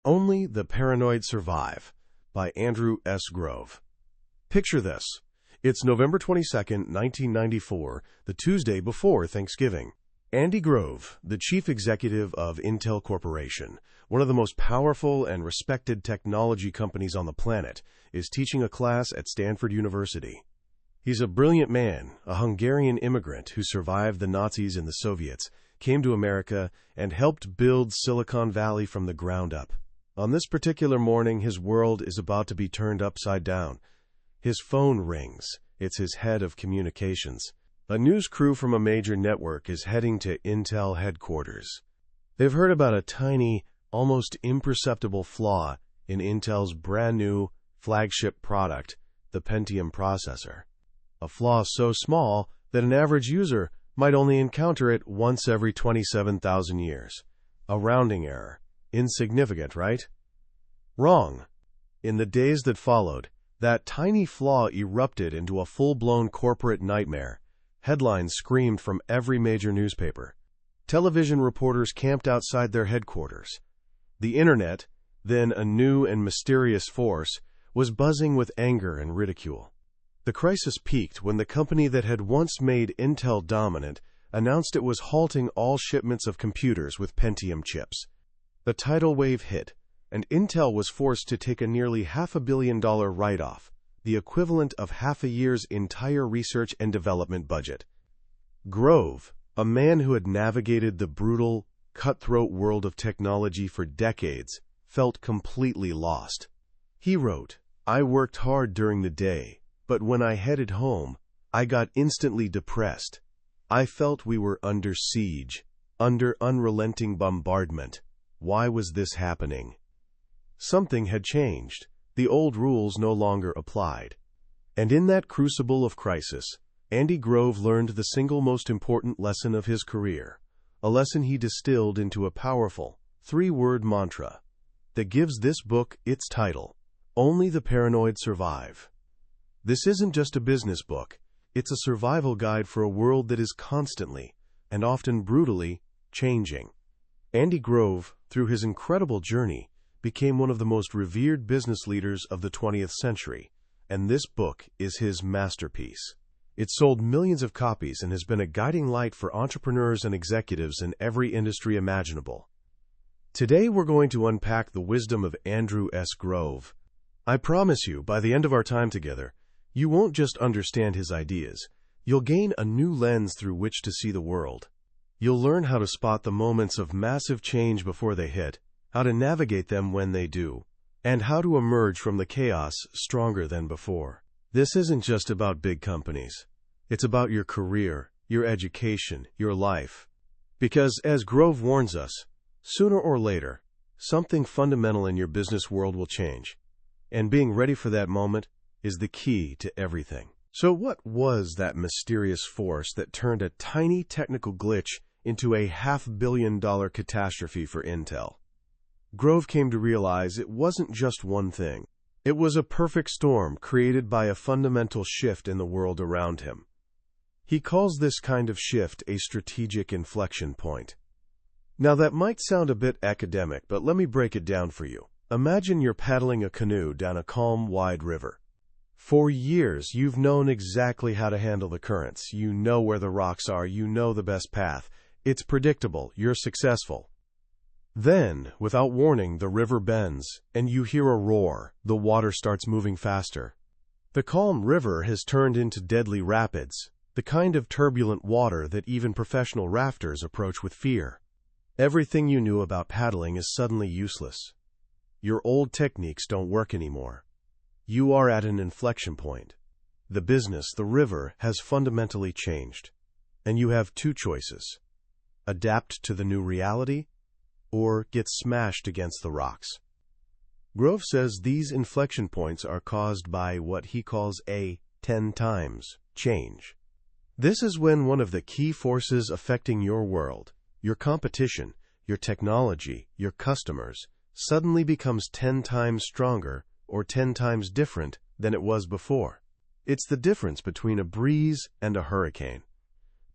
Only the Paranoid Survive by Andrew S. Grove. Picture this. It's November 22nd, 1994, the Tuesday before Thanksgiving. Andy Grove, the chief executive of Intel Corporation, one of the most powerful and respected technology companies on the planet, is teaching a class at Stanford University. He's a brilliant man, a Hungarian immigrant who survived the Nazis and the Soviets, came to America, and helped build Silicon Valley from the ground up. On this particular morning, his world is about to be turned upside down. His phone rings. It's his head of communications. A news crew from a major network is heading to Intel headquarters. They've heard about a tiny, almost imperceptible flaw in Intel's brand new flagship product, the Pentium processor. A flaw so small that an average user might only encounter it once every 27,000 years. A rounding error. Insignificant, right? Wrong. In the days that followed, that tiny flaw erupted into a full-blown corporate nightmare. Headlines screamed from every major newspaper. Television reporters camped outside their headquarters. The Internet, then a new and mysterious force, was buzzing with anger and ridicule. The crisis peaked when the company that had once made Intel dominant announced it was halting all shipments of computers with Pentium chips. The tidal wave hit, and Intel was forced to take a nearly $500 million write-off, the equivalent of half a year's entire research and development budget. Grove, a man who had navigated the brutal, cutthroat world of technology for decades, felt completely lost. He wrote, "I worked hard during the day, but when I headed home, I got instantly depressed. I felt we were under siege, under unrelenting bombardment. Why was this happening?" Something had changed. The old rules no longer applied. And in that crucible of crisis, Andy Grove learned the single most important lesson of his career, a lesson he distilled into a powerful, three-word mantra that gives this book its title, Only the Paranoid Survive. This isn't just a business book. It's a survival guide for a world that is constantly, and often brutally, changing. Andy Grove, through his incredible journey, became one of the most revered business leaders of the 20th century, and this book is his masterpiece. It sold millions of copies and has been a guiding light for entrepreneurs and executives in every industry imaginable. Today we're going to unpack the wisdom of Andrew S. Grove. I promise you, by the end of our time together, you won't just understand his ideas, you'll gain a new lens through which to see the world. You'll learn how to spot the moments of massive change before they hit, how to navigate them when they do, and how to emerge from the chaos stronger than before. This isn't just about big companies. It's about your career, your education, your life. Because, as Grove warns us, sooner or later, something fundamental in your business world will change. And being ready for that moment is the key to everything. So what was that mysterious force that turned a tiny technical glitch into a $500 million catastrophe for Intel? Grove came to realize it wasn't just one thing. It was a perfect storm created by a fundamental shift in the world around him. He calls this kind of shift a strategic inflection point. Now that might sound a bit academic, but let me break it down for you. Imagine you're paddling a canoe down a calm, wide river. For years, you've known exactly how to handle the currents. You know where the rocks are. You know the best path. It's predictable. You're successful. Then, without warning, the river bends, and you hear a roar. The water starts moving faster. The calm river has turned into deadly rapids, the kind of turbulent water that even professional rafters approach with fear. Everything you knew about paddling is suddenly useless. Your old techniques don't work anymore. You are at an inflection point. The business, the river, has fundamentally changed. And you have two choices: adapt to the new reality, or get smashed against the rocks. Grove says these inflection points are caused by what he calls a 10 times change. This is when one of the key forces affecting your world, your competition, your technology, your customers, suddenly becomes 10 times stronger or 10 times different than it was before. It's the difference between a breeze and a hurricane.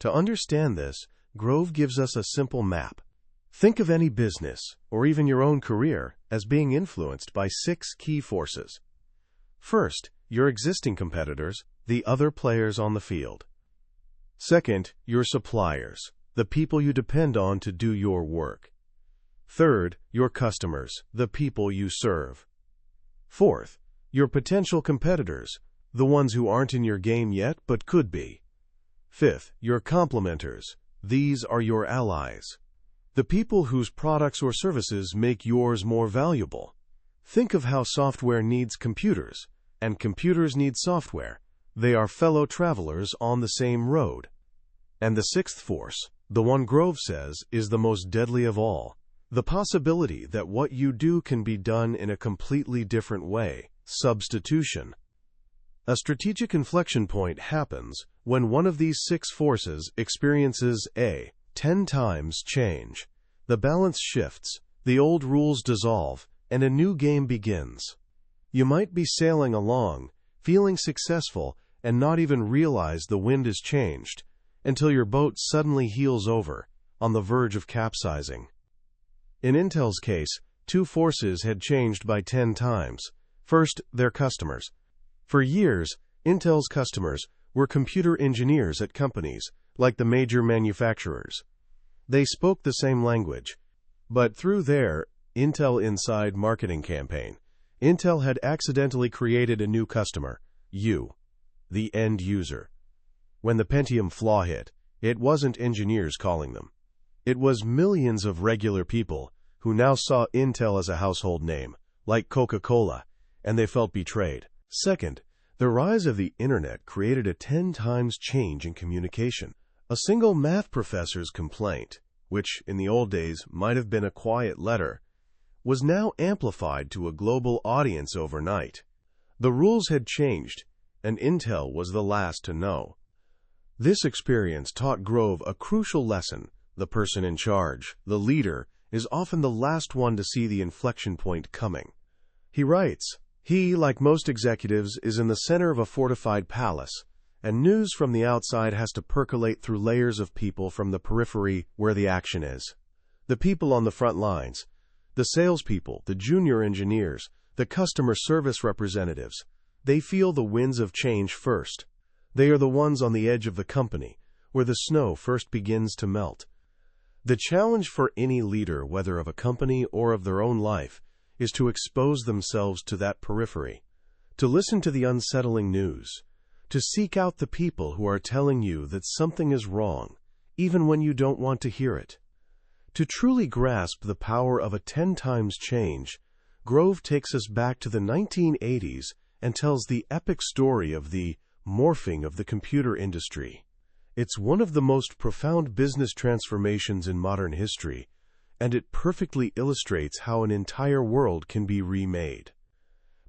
To understand this, Grove gives us a simple map. Think of any business, or even your own career, as being influenced by 6 key forces. First, your existing competitors, the other players on the field. Second, your suppliers, the people you depend on to do your work. Third, your customers, the people you serve. Fourth, your potential competitors, the ones who aren't in your game yet but could be. Fifth, your complementers. These are your allies, the people whose products or services make yours more valuable. Think of how software needs computers, and computers need software. They are fellow travelers on the same road. And the sixth force, the one Grove says is the most deadly of all, the possibility that what you do can be done in a completely different way, substitution. A strategic inflection point happens when one of these 6 forces experiences a 10 times change. The balance shifts, the old rules dissolve, and a new game begins. You might be sailing along, feeling successful, and not even realize the wind has changed, until your boat suddenly heels over, on the verge of capsizing. In Intel's case, 2 forces had changed by 10 times. First, their customers. For years, Intel's customers were computer engineers at companies like the major manufacturers. They spoke the same language, but through their Intel Inside marketing campaign, Intel had accidentally created a new customer, you, the end user. When the Pentium flaw hit, it wasn't engineers calling them. It was millions of regular people who now saw Intel as a household name, like Coca-Cola, and they felt betrayed. Second, the rise of the Internet created a 10 times change in communication. A single math professor's complaint, which in the old days might have been a quiet letter, was now amplified to a global audience overnight. The rules had changed, and Intel was the last to know. This experience taught Grove a crucial lesson. The person in charge, the leader, is often the last one to see the inflection point coming. He writes, he, like most executives, is in the center of a fortified palace, and news from the outside has to percolate through layers of people from the periphery where the action is. The people on the front lines, the salespeople, the junior engineers, the customer service representatives, they feel the winds of change first. They are the ones on the edge of the company, where the snow first begins to melt. The challenge for any leader, whether of a company or of their own life, is to expose themselves to that periphery, to listen to the unsettling news, to seek out the people who are telling you that something is wrong, even when you don't want to hear it. To truly grasp the power of a 10 times change, Grove takes us back to the 1980s and tells the epic story of the morphing of the computer industry. It's one of the most profound business transformations in modern history, and it perfectly illustrates how an entire world can be remade.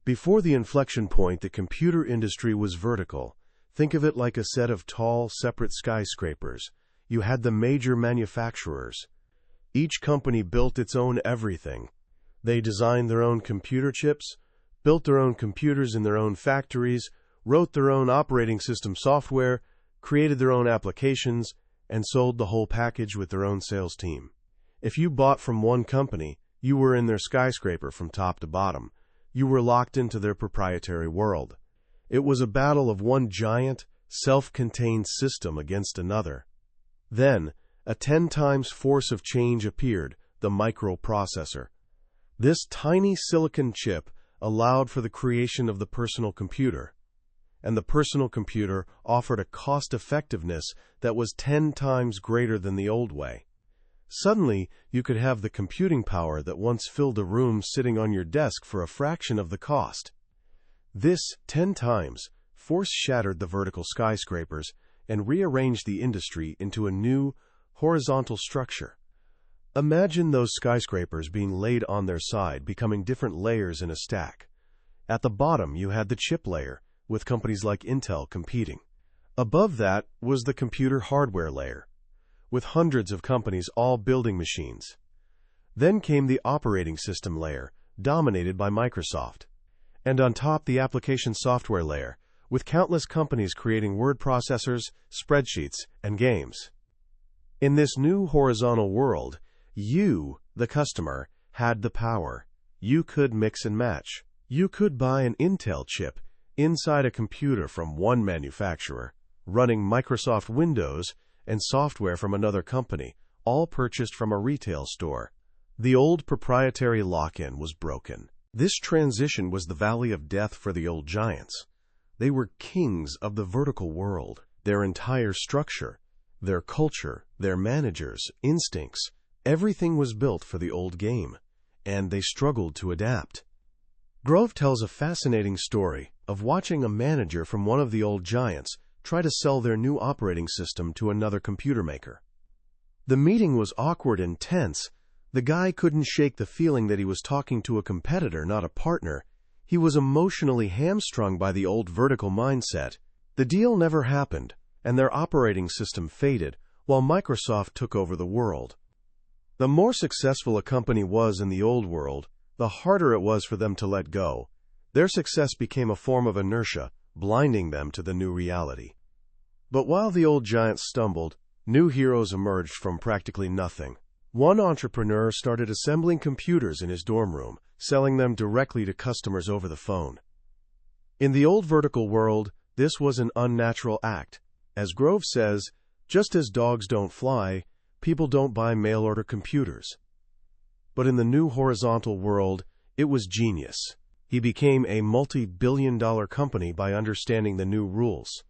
Before the inflection point, the computer industry was vertical. Think of it like a set of tall, separate skyscrapers. You had the major manufacturers. Each company built its own everything. They designed their own computer chips, built their own computers in their own factories, wrote their own operating system software, created their own applications, and sold the whole package with their own sales team. If you bought from one company, you were in their skyscraper from top to bottom. You were locked into their proprietary world. It was a battle of one giant, self-contained system against another. Then, a 10 times force of change appeared, the microprocessor. This tiny silicon chip allowed for the creation of the personal computer, and the personal computer offered a cost-effectiveness that was 10 times greater than the old way. Suddenly, you could have the computing power that once filled a room sitting on your desk for a fraction of the cost. This 10 times force shattered the vertical skyscrapers and rearranged the industry into a new, horizontal structure. Imagine those skyscrapers being laid on their side, becoming different layers in a stack. At the bottom, you had the chip layer, with companies like Intel competing. Above that was the computer hardware layer, with hundreds of companies all building machines. Then came the operating system layer, dominated by Microsoft. And on top, the application software layer, with countless companies creating word processors, spreadsheets, and games. In this new horizontal world, you, the customer, had the power. You could mix and match. You could buy an Intel chip inside a computer from one manufacturer, running Microsoft Windows and software from another company, all purchased from a retail store. The old proprietary lock-in was broken. This transition was the valley of death for the old giants. They were kings of the vertical world. Their entire structure, their culture, their managers, instincts, everything was built for the old game, and they struggled to adapt. Grove tells a fascinating story of watching a manager from one of the old giants try to sell their new operating system to another computer maker. The meeting was awkward and tense. The guy couldn't shake the feeling that he was talking to a competitor, not a partner. He was emotionally hamstrung by the old vertical mindset. The deal never happened, and their operating system faded while Microsoft took over the world. The more successful a company was in the old world, the harder it was for them to let go. Their success became a form of inertia, blinding them to the new reality. But while the old giants stumbled, new heroes emerged from practically nothing. One entrepreneur started assembling computers in his dorm room, selling them directly to customers over the phone. In the old vertical world, this was an unnatural act. As Grove says, just as dogs don't fly, people don't buy mail-order computers. But in the new horizontal world, it was genius. He became a multi-billion-dollar company by understanding the new rules.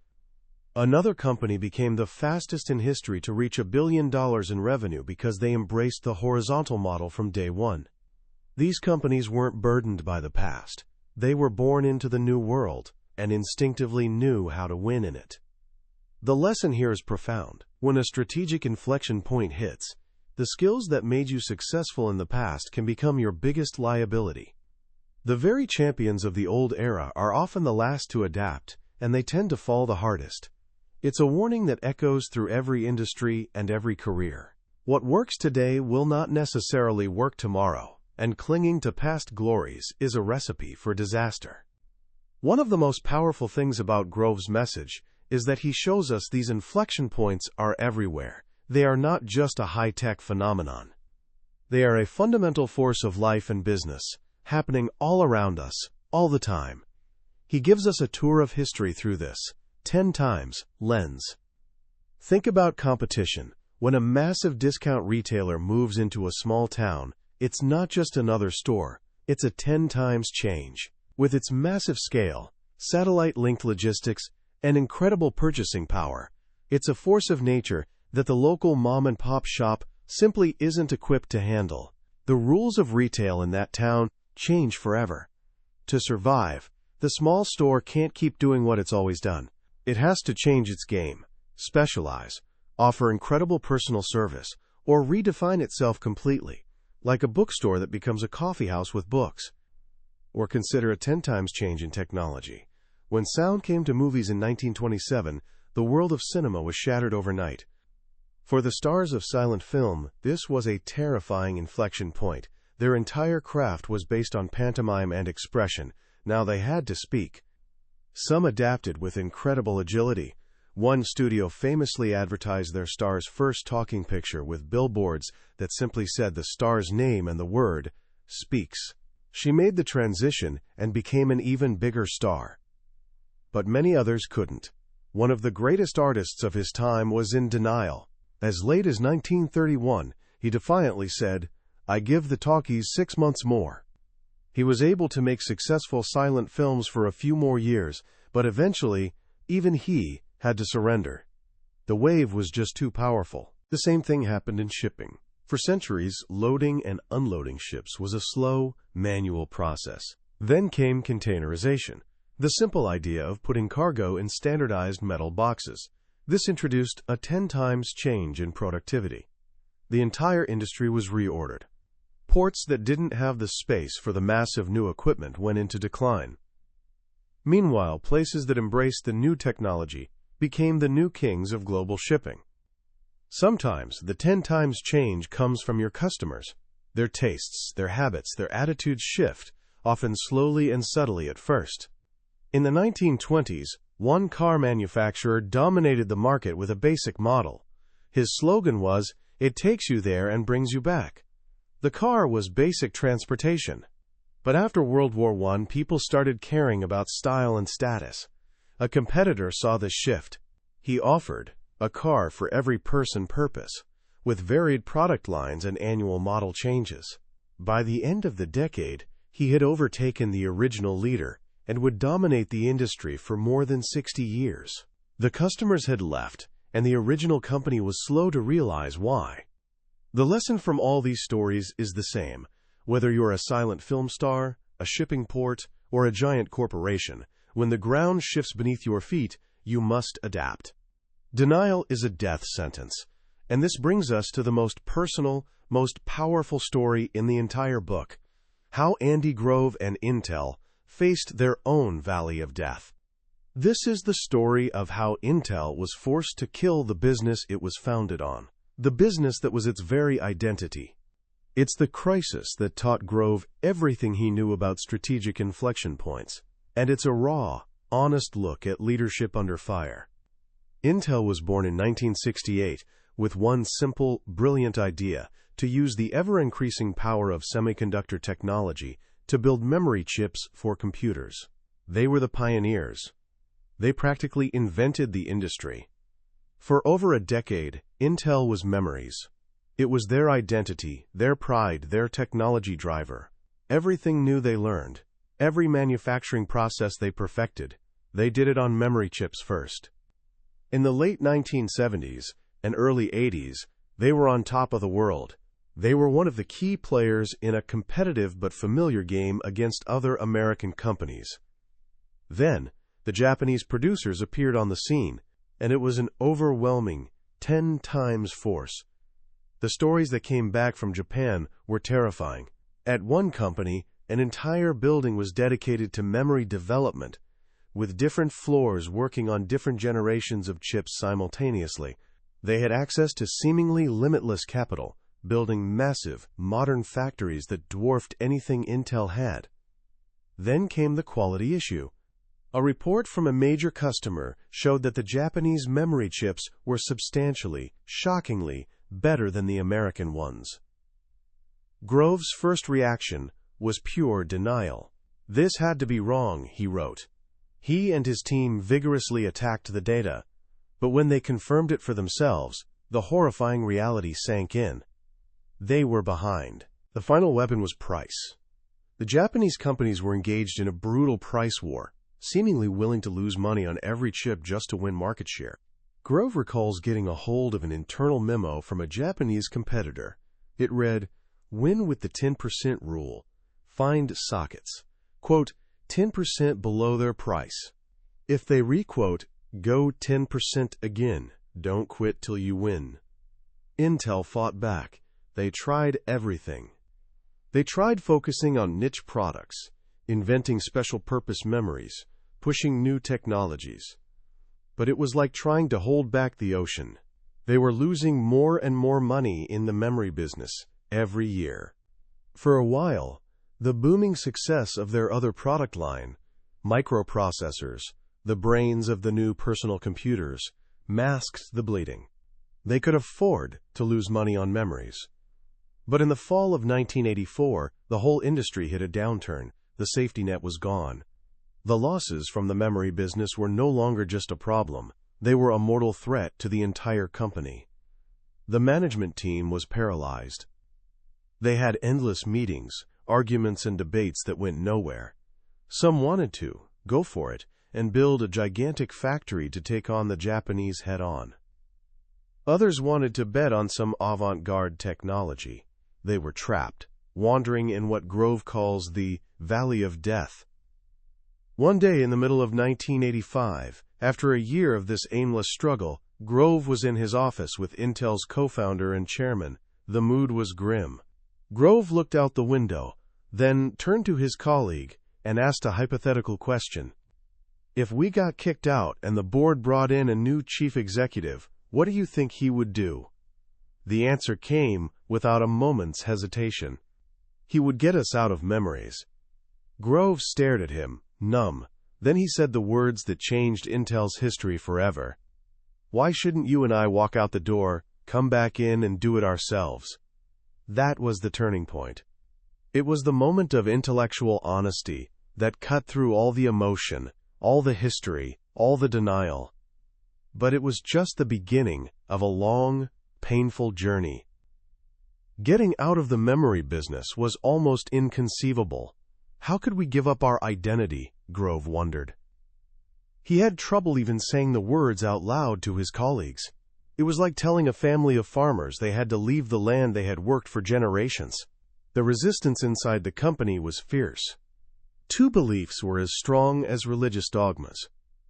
Another company became the fastest in history to reach $1 billion in revenue because they embraced the horizontal model from day one. These companies weren't burdened by the past. They were born into the new world and instinctively knew how to win in it. The lesson here is profound. When a strategic inflection point hits, the skills that made you successful in the past can become your biggest liability. The very champions of the old era are often the last to adapt, and they tend to fall the hardest. It's a warning that echoes through every industry and every career. What works today will not necessarily work tomorrow, and clinging to past glories is a recipe for disaster. One of the most powerful things about Grove's message is that he shows us these inflection points are everywhere. They are not just a high-tech phenomenon. They are a fundamental force of life and business, happening all around us, all the time. He gives us a tour of history through this 10 times lens. Think about competition. When a massive discount retailer moves into a small town, it's not just another store, it's a 10 times change. With its massive scale, satellite-linked logistics, and incredible purchasing power, it's a force of nature that the local mom-and-pop shop simply isn't equipped to handle. The rules of retail in that town change forever. To survive, the small store can't keep doing what it's always done. It has to change its game, specialize, offer incredible personal service, or redefine itself completely, like a bookstore that becomes a coffee house with books. Or consider a 10 times change in technology. When sound came to movies in 1927, the world of cinema was shattered overnight. For the stars of silent film, this was a terrifying inflection point. Their entire craft was based on pantomime and expression. Now they had to speak. Some adapted with incredible agility. One studio famously advertised their star's first talking picture with billboards that simply said the star's name and the word, "Speaks." She made the transition and became an even bigger star. But many others couldn't. One of the greatest artists of his time was in denial. As late as 1931, he defiantly said, "I give the talkies 6 months more." He was able to make successful silent films for a few more years, but eventually, even he had to surrender. The wave was just too powerful. The same thing happened in shipping. For centuries, loading and unloading ships was a slow, manual process. Then came containerization, the simple idea of putting cargo in standardized metal boxes. This introduced a 10 times change in productivity. The entire industry was reordered. Ports that didn't have the space for the massive new equipment went into decline. Meanwhile, places that embraced the new technology became the new kings of global shipping. Sometimes the 10 times change comes from your customers. Their tastes, their habits, their attitudes shift, often slowly and subtly at first. In the 1920s, one car manufacturer dominated the market with a basic model. His slogan was, "It takes you there and brings you back." The car was basic transportation. But after World War I, people started caring about style and status. A competitor saw this shift. He offered a car for every person purpose, with varied product lines and annual model changes. By the end of the decade, he had overtaken the original leader and would dominate the industry for more than 60 years. The customers had left, and the original company was slow to realize why. The lesson from all these stories is the same. Whether you're a silent film star, a shipping port, or a giant corporation, when the ground shifts beneath your feet, you must adapt. Denial is a death sentence, and this brings us to the most personal, most powerful story in the entire book: how Andy Grove and Intel faced their own valley of death. This is the story of how Intel was forced to kill the business it was founded on, the business that was its very identity. It's the crisis that taught Grove everything he knew about strategic inflection points, and it's a raw, honest look at leadership under fire. Intel was born in 1968 with one simple, brilliant idea: to use the ever-increasing power of semiconductor technology to build memory chips for computers. They were the pioneers. They practically invented the industry. For over a decade, Intel was memories. It was their identity, their pride, their technology driver. Everything new they learned, every manufacturing process they perfected, they did it on memory chips first. In the late 1970s and early 80s, they were on top of the world. They were one of the key players in a competitive but familiar game against other American companies. Then, the Japanese producers appeared on the scene, and it was an overwhelming 10 times force. The stories that came back from Japan were terrifying. At one company, an entire building was dedicated to memory development, with different floors working on different generations of chips simultaneously. They had access to seemingly limitless capital, building massive, modern factories that dwarfed anything Intel had. Then came the quality issue. A report from a major customer showed that the Japanese memory chips were substantially, shockingly, better than the American ones. Grove's first reaction was pure denial. This had to be wrong, he wrote. He and his team vigorously attacked the data, but when they confirmed it for themselves, the horrifying reality sank in. They were behind. The final weapon was price. The Japanese companies were engaged in a brutal price war, seemingly willing to lose money on every chip just to win market share. Grove recalls getting a hold of an internal memo from a Japanese competitor. It read, "Win with the 10% rule. Find sockets. Quote, 10% below their price. If they requote, go 10% again. Don't quit till you win." Intel fought back. They tried everything. They tried focusing on niche products, inventing special-purpose memories, pushing new technologies. But it was like trying to hold back the ocean. They were losing more and more money in the memory business every year. For a while, the booming success of their other product line, microprocessors, the brains of the new personal computers, masked the bleeding. They could afford to lose money on memories. But in the fall of 1984, the whole industry hit a downturn. The safety net was gone. The losses from the memory business were no longer just a problem. They were a mortal threat to the entire company. The management team was paralyzed. They had endless meetings, arguments, and debates that went nowhere. Some wanted to go for it and build a gigantic factory to take on the Japanese head-on. Others wanted to bet on some avant-garde technology. They were trapped, wandering in what Grove calls the Valley of Death. One day in the middle of 1985, after a year of this aimless struggle, Grove was in his office with Intel's co-founder and chairman. The mood was grim. Grove looked out the window, then turned to his colleague and asked a hypothetical question. If we got kicked out and the board brought in a new chief executive, what do you think he would do? The answer came without a moment's hesitation. He would get us out of memories. Grove stared at him, numb. Then he said the words that changed Intel's history forever. "Why shouldn't you and I walk out the door, come back in, and do it ourselves?" That was the turning point. It was the moment of intellectual honesty that cut through all the emotion, all the history, all the denial. But it was just the beginning of a long, painful journey. Getting out of the memory business was almost inconceivable. How could we give up our identity? Grove wondered. He had trouble even saying the words out loud to his colleagues. It was like telling a family of farmers they had to leave the land they had worked for generations. The resistance inside the company was fierce. Two beliefs were as strong as religious dogmas.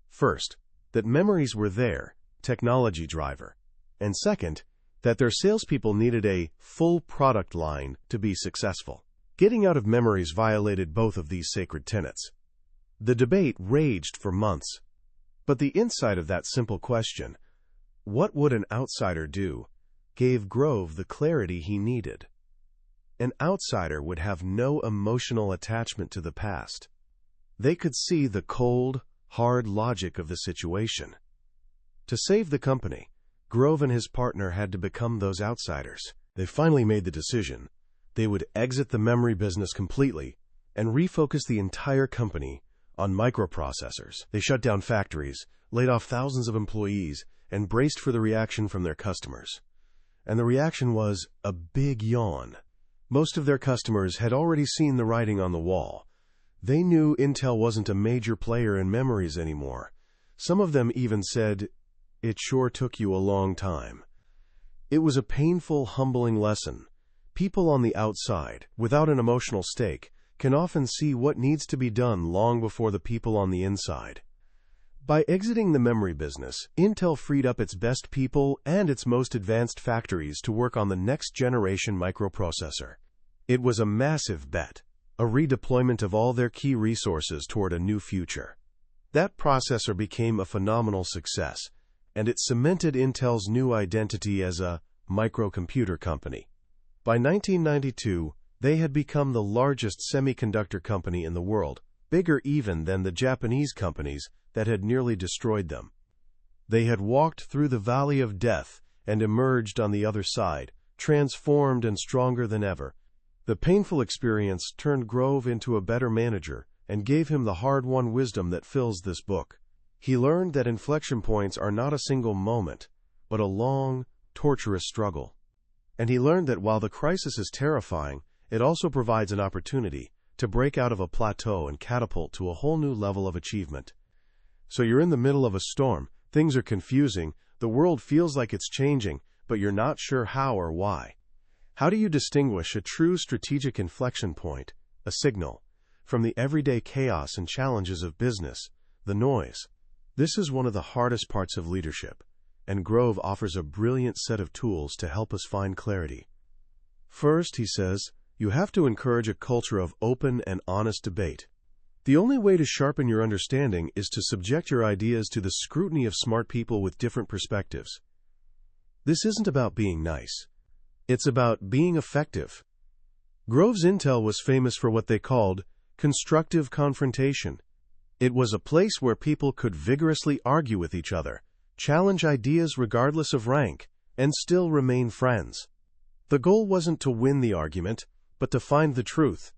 First, that memories were their technology driver. And second, that their salespeople needed a full product line to be successful. Getting out of memories violated both of these sacred tenets. The debate raged for months. But the insight of that simple question, what would an outsider do, gave Grove the clarity he needed. An outsider would have no emotional attachment to the past. They could see the cold, hard logic of the situation. To save the company, Grove and his partner had to become those outsiders. They finally made the decision. They would exit the memory business completely and refocus the entire company on microprocessors. They shut down factories, laid off thousands of employees, and braced for the reaction from their customers. And the reaction was a big yawn. Most of their customers had already seen the writing on the wall. They knew Intel wasn't a major player in memories anymore. Some of them even said, "It sure took you a long time." It was a painful, humbling lesson. People on the outside, without an emotional stake, can often see what needs to be done long before the people on the inside. By exiting the memory business, Intel freed up its best people and its most advanced factories to work on the next-generation microprocessor. It was a massive bet, a redeployment of all their key resources toward a new future. That processor became a phenomenal success, and it cemented Intel's new identity as a microcomputer company. By 1992, they had become the largest semiconductor company in the world, bigger even than the Japanese companies that had nearly destroyed them. They had walked through the valley of death and emerged on the other side, transformed and stronger than ever. The painful experience turned Grove into a better manager and gave him the hard-won wisdom that fills this book. He learned that inflection points are not a single moment, but a long, torturous struggle. And he learned that while the crisis is terrifying, it also provides an opportunity to break out of a plateau and catapult to a whole new level of achievement. So you're in the middle of a storm, things are confusing, the world feels like it's changing, but you're not sure how or why. How do you distinguish a true strategic inflection point, a signal, from the everyday chaos and challenges of business, the noise? This is one of the hardest parts of leadership, and Grove offers a brilliant set of tools to help us find clarity. First, he says, you have to encourage a culture of open and honest debate. The only way to sharpen your understanding is to subject your ideas to the scrutiny of smart people with different perspectives. This isn't about being nice. It's about being effective. Grove's Intel was famous for what they called constructive confrontation. It was a place where people could vigorously argue with each other, challenge ideas regardless of rank, and still remain friends. The goal wasn't to win the argument, but to find the truth.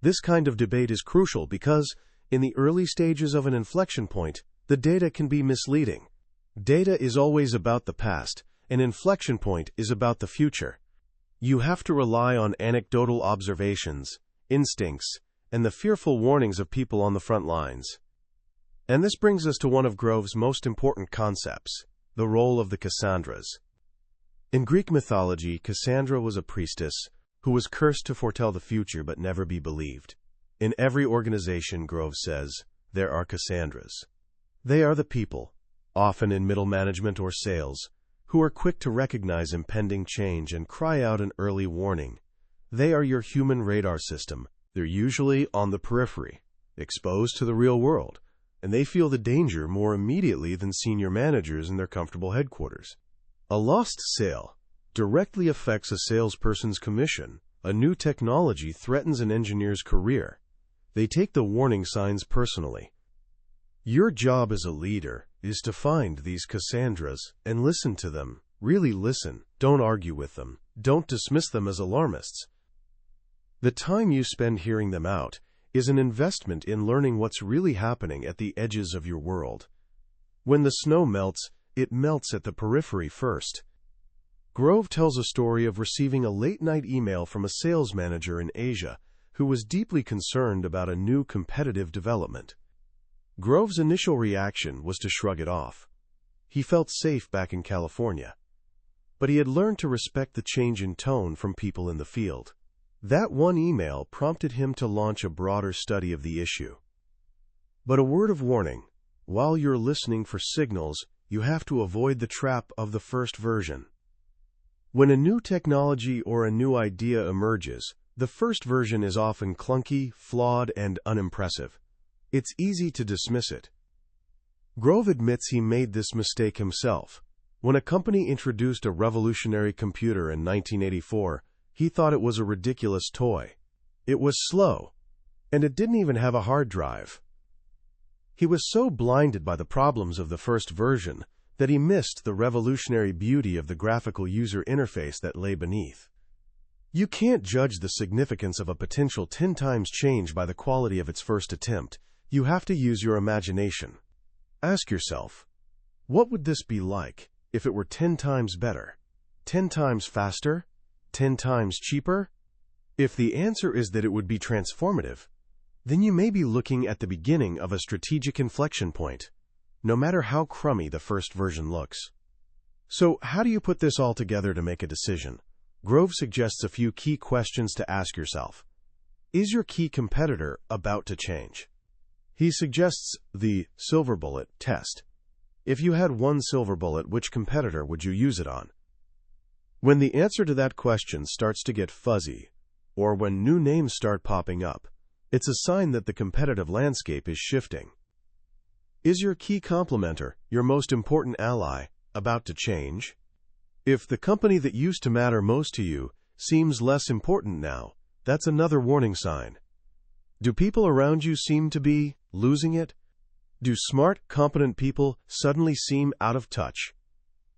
This kind of debate is crucial because, in the early stages of an inflection point, the data can be misleading. Data is always about the past, an inflection point is about the future. You have to rely on anecdotal observations, instincts, and the fearful warnings of people on the front lines. And this brings us to one of Grove's most important concepts, the role of the Cassandras. In Greek mythology, Cassandra was a priestess who was cursed to foretell the future but never be believed. In every organization, Grove says, there are Cassandras. They are the people, often in middle management or sales, who are quick to recognize impending change and cry out an early warning. They are your human radar system. They're usually on the periphery, exposed to the real world, and they feel the danger more immediately than senior managers in their comfortable headquarters. A lost sale directly affects a salesperson's commission. A new technology threatens an engineer's career. They take the warning signs personally. Your job as a leader is to find these Cassandras and listen to them. Really listen. Don't argue with them. Don't dismiss them as alarmists. The time you spend hearing them out is an investment in learning what's really happening at the edges of your world. When the snow melts, it melts at the periphery first. Grove tells a story of receiving a late-night email from a sales manager in Asia who was deeply concerned about a new competitive development. Grove's initial reaction was to shrug it off. He felt safe back in California. But he had learned to respect the change in tone from people in the field. That one email prompted him to launch a broader study of the issue. But a word of warning: while you're listening for signals, you have to avoid the trap of the first version. When a new technology or a new idea emerges, the first version is often clunky, flawed, and unimpressive. It's easy to dismiss it. Grove admits he made this mistake himself. When a company introduced a revolutionary computer in 1984, he thought it was a ridiculous toy. It was slow, and it didn't even have a hard drive. He was so blinded by the problems of the first version that he missed the revolutionary beauty of the graphical user interface that lay beneath. You can't judge the significance of a potential 10 times change by the quality of its first attempt. You have to use your imagination. Ask yourself, what would this be like if it were 10 times better? 10 times faster? 10 times cheaper? If the answer is that it would be transformative, then you may be looking at the beginning of a strategic inflection point, no matter how crummy the first version looks. So, how do you put this all together to make a decision? Grove suggests a few key questions to ask yourself. Is your key competitor about to change? He suggests the silver bullet test. If you had one silver bullet, which competitor would you use it on? When the answer to that question starts to get fuzzy, or when new names start popping up, it's a sign that the competitive landscape is shifting. Is your key complementer, your most important ally, about to change? If the company that used to matter most to you seems less important now, that's another warning sign. Do people around you seem to be losing it? Do smart, competent people suddenly seem out of touch?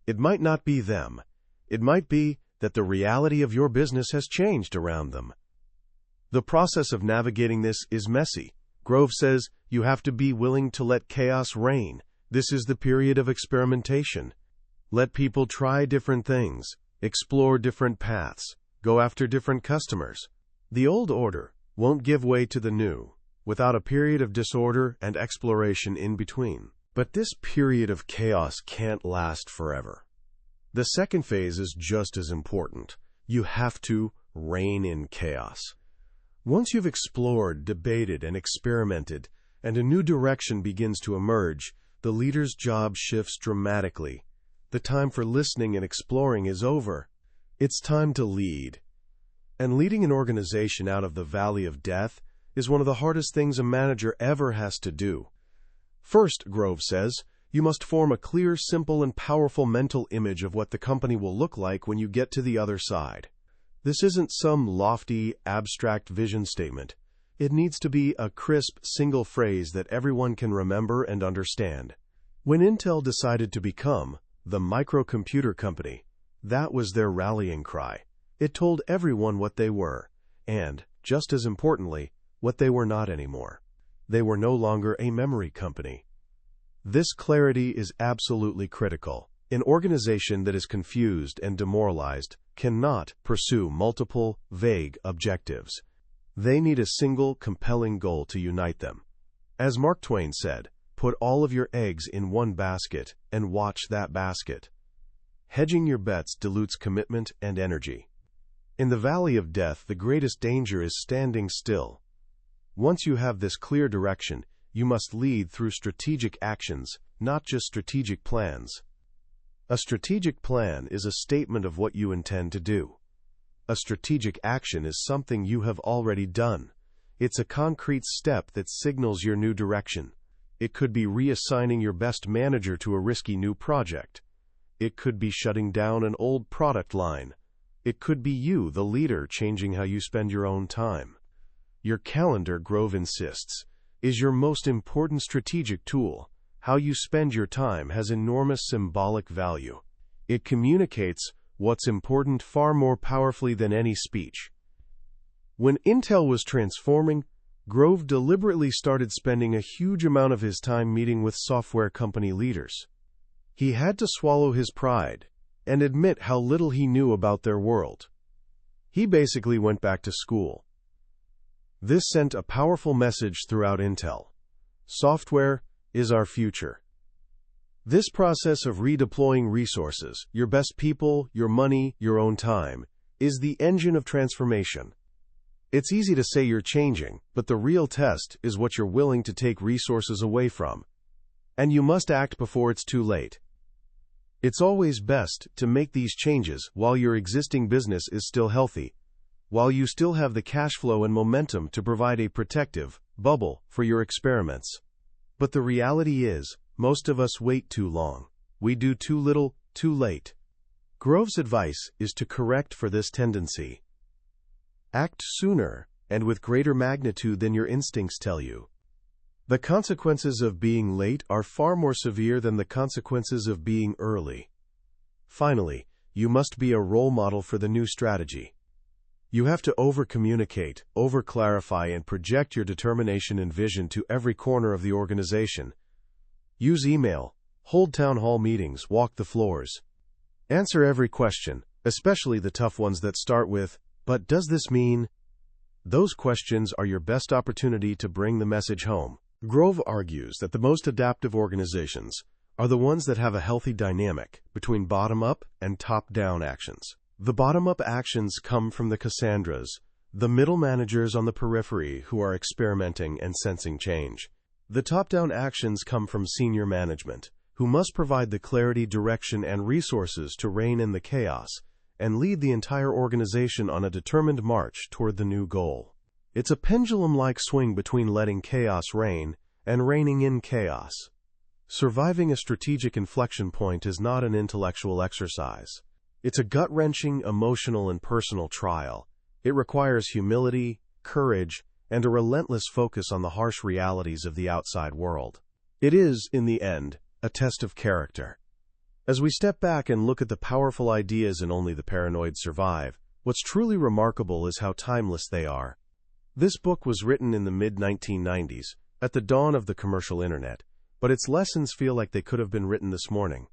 It might not be them. It might be that the reality of your business has changed around them. The process of navigating this is messy. Grove says you have to be willing to let chaos reign. This is the period of experimentation. Let people try different things, explore different paths, go after different customers. The old order won't give way to the new, without a period of disorder and exploration in between. But this period of chaos can't last forever. The second phase is just as important. You have to rein in chaos. Once you've explored, debated, and experimented, and a new direction begins to emerge, the leader's job shifts dramatically. The time for listening and exploring is over. It's time to lead. And leading an organization out of the valley of death is one of the hardest things a manager ever has to do. First, Grove says, you must form a clear, simple, and powerful mental image of what the company will look like when you get to the other side. This isn't some lofty, abstract vision statement. It needs to be a crisp, single phrase that everyone can remember and understand. When Intel decided to become the microcomputer company, that was their rallying cry. It told everyone what they were, and, just as importantly, what they were not anymore. They were no longer a memory company. This clarity is absolutely critical. An organization that is confused and demoralized cannot pursue multiple, vague objectives. They need a single, compelling goal to unite them. As Mark Twain said, put all of your eggs in one basket and watch that basket. Hedging your bets dilutes commitment and energy. In the valley of death, the greatest danger is standing still. Once you have this clear direction, you must lead through strategic actions, not just strategic plans. A strategic plan is a statement of what you intend to do. A strategic action is something you have already done. It's a concrete step that signals your new direction. It could be reassigning your best manager to a risky new project. It could be shutting down an old product line. It could be you, the leader, changing how you spend your own time. Your calendar, Grove insists, is your most important strategic tool. How you spend your time has enormous symbolic value. It communicates what's important far more powerfully than any speech. When Intel was transforming, Grove deliberately started spending a huge amount of his time meeting with software company leaders. He had to swallow his pride and admit how little he knew about their world. He basically went back to school. This sent a powerful message throughout Intel. Software is our future. This process of redeploying resources, your best people, your money, your own time, is the engine of transformation. It's easy to say you're changing, but the real test is what you're willing to take resources away from. And you must act before it's too late. It's always best to make these changes while your existing business is still healthy, while you still have the cash flow and momentum to provide a protective bubble for your experiments. But the reality is, most of us wait too long. We do too little, too late. Grove's advice is to correct for this tendency. Act sooner and with greater magnitude than your instincts tell you. The consequences of being late are far more severe than the consequences of being early. Finally, you must be a role model for the new strategy. You have to over-communicate, over-clarify, and project your determination and vision to every corner of the organization. Use email, hold town hall meetings, walk the floors. Answer every question, especially the tough ones that start with, "But does this mean?" Those questions are your best opportunity to bring the message home. Grove argues that the most adaptive organizations are the ones that have a healthy dynamic between bottom-up and top-down actions. The bottom-up actions come from the Cassandras, the middle managers on the periphery who are experimenting and sensing change. The top-down actions come from senior management, who must provide the clarity, direction, and resources to rein in the chaos and lead the entire organization on a determined march toward the new goal. It's a pendulum-like swing between letting chaos reign and reining in chaos. Surviving a strategic inflection point is not an intellectual exercise. It's a gut-wrenching, emotional, and personal trial. It requires humility, courage, and a relentless focus on the harsh realities of the outside world. It is, in the end, a test of character. As we step back and look at the powerful ideas in Only the Paranoid Survive, what's truly remarkable is how timeless they are. This book was written in the mid-1990s, at the dawn of the commercial internet, but its lessons feel like they could have been written this morning.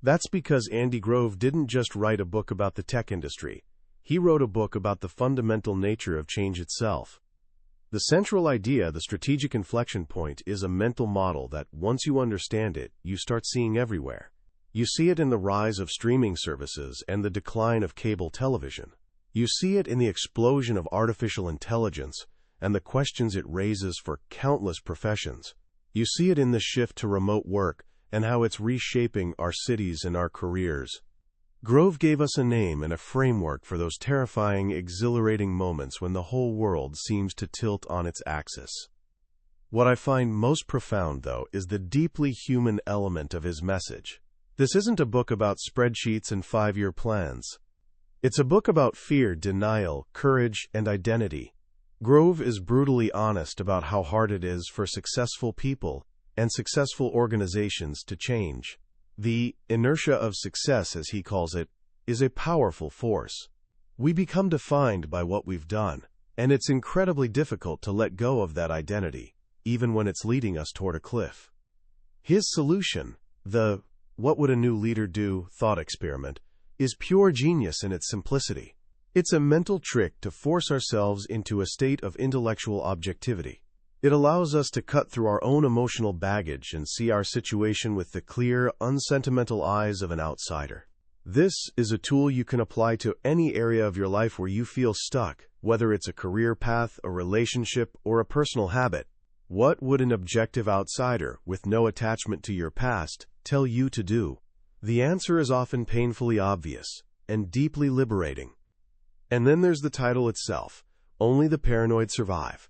That's because Andy Grove didn't just write a book about the tech industry. He wrote a book about the fundamental nature of change itself. The central idea, the strategic inflection point, is a mental model that, once you understand it, you start seeing everywhere. You see it in the rise of streaming services and the decline of cable television. You see it in the explosion of artificial intelligence and the questions it raises for countless professions. You see it in the shift to remote work and how it's reshaping our cities and our careers. Grove gave us a name and a framework for those terrifying, exhilarating moments when the whole world seems to tilt on its axis. What I find most profound, though, is the deeply human element of his message. This isn't a book about spreadsheets and 5-year plans. It's a book about fear, denial, courage, and identity. Grove is brutally honest about how hard it is for successful people and successful organizations to change. The inertia of success, as he calls it, is a powerful force. We become defined by what we've done, and it's incredibly difficult to let go of that identity, even when it's leading us toward a cliff. His solution, the "what would a new leader do" thought experiment, is pure genius in its simplicity. It's a mental trick to force ourselves into a state of intellectual objectivity. It allows us to cut through our own emotional baggage and see our situation with the clear, unsentimental eyes of an outsider. This is a tool you can apply to any area of your life where you feel stuck, whether it's a career path, a relationship, or a personal habit. What would an objective outsider, with no attachment to your past, tell you to do? The answer is often painfully obvious and deeply liberating. And then there's the title itself, Only the Paranoid Survive.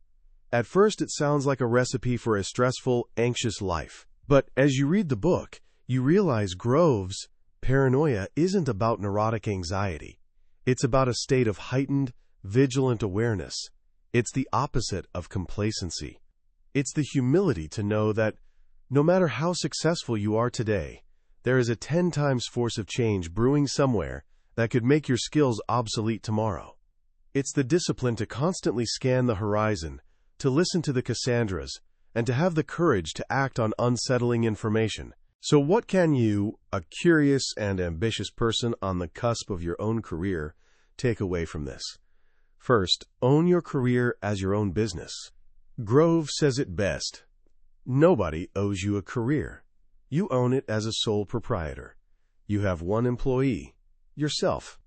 At first, it sounds like a recipe for a stressful, anxious life. But as you read the book, you realize Grove's paranoia isn't about neurotic anxiety. It's about a state of heightened, vigilant awareness. It's the opposite of complacency. It's the humility to know that no matter how successful you are today, there is a 10 times force of change brewing somewhere that could make your skills obsolete tomorrow. It's the discipline to constantly scan the horizon, to listen to the Cassandras, and to have the courage to act on unsettling information. So what can you, a curious and ambitious person on the cusp of your own career, take away from this? First, own your career as your own business. Grove says it best. Nobody owes you a career. You own it as a sole proprietor. You have one employee, yourself.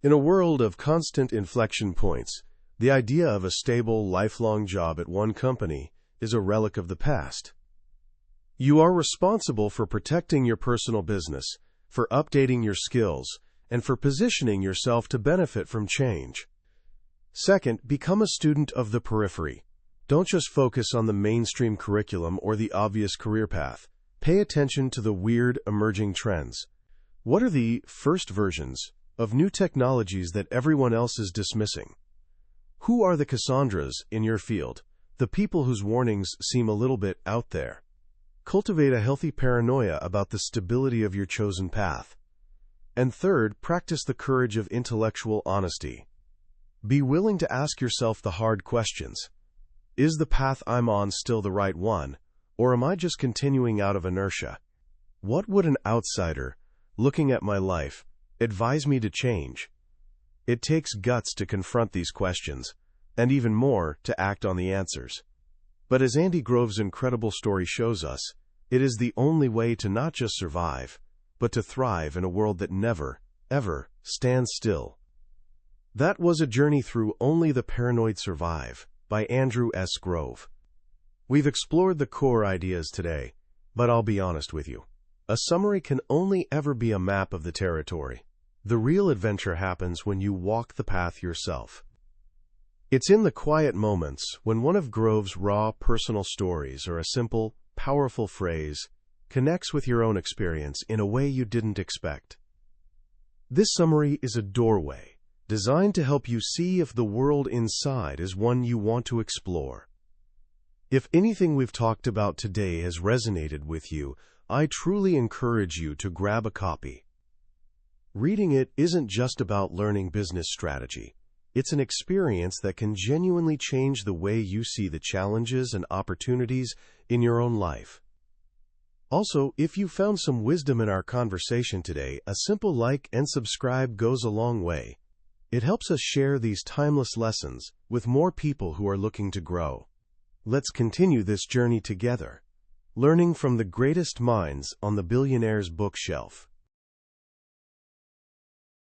In a world of constant inflection points, the idea of a stable, lifelong job at one company is a relic of the past. You are responsible for protecting your personal business, for updating your skills, and for positioning yourself to benefit from change. Second, become a student of the periphery. Don't just focus on the mainstream curriculum or the obvious career path. Pay attention to the weird, emerging trends. What are the first versions of new technologies that everyone else is dismissing? Who are the Cassandras in your field, the people whose warnings seem a little bit out there? Cultivate a healthy paranoia about the stability of your chosen path. And third, practice the courage of intellectual honesty. Be willing to ask yourself the hard questions. Is the path I'm on still the right one, or am I just continuing out of inertia? What would an outsider, looking at my life, advise me to change? It takes guts to confront these questions, and even more to act on the answers. But as Andy Grove's incredible story shows us, it is the only way to not just survive, but to thrive in a world that never, ever stands still. That was a journey through Only the Paranoid Survive by Andrew S. Grove. We've explored the core ideas today, but I'll be honest with you. A summary can only ever be a map of the territory. The real adventure happens when you walk the path yourself. It's in the quiet moments when one of Grove's raw personal stories or a simple, powerful phrase connects with your own experience in a way you didn't expect. This summary is a doorway designed to help you see if the world inside is one you want to explore. If anything we've talked about today has resonated with you, I truly encourage you to grab a copy. Reading it isn't just about learning business strategy. It's an experience that can genuinely change the way you see the challenges and opportunities in your own life. Also, if you found some wisdom in our conversation today, a simple like and subscribe goes a long way. It helps us share these timeless lessons with more people who are looking to grow. Let's continue this journey together, learning from the greatest minds on the billionaire's bookshelf.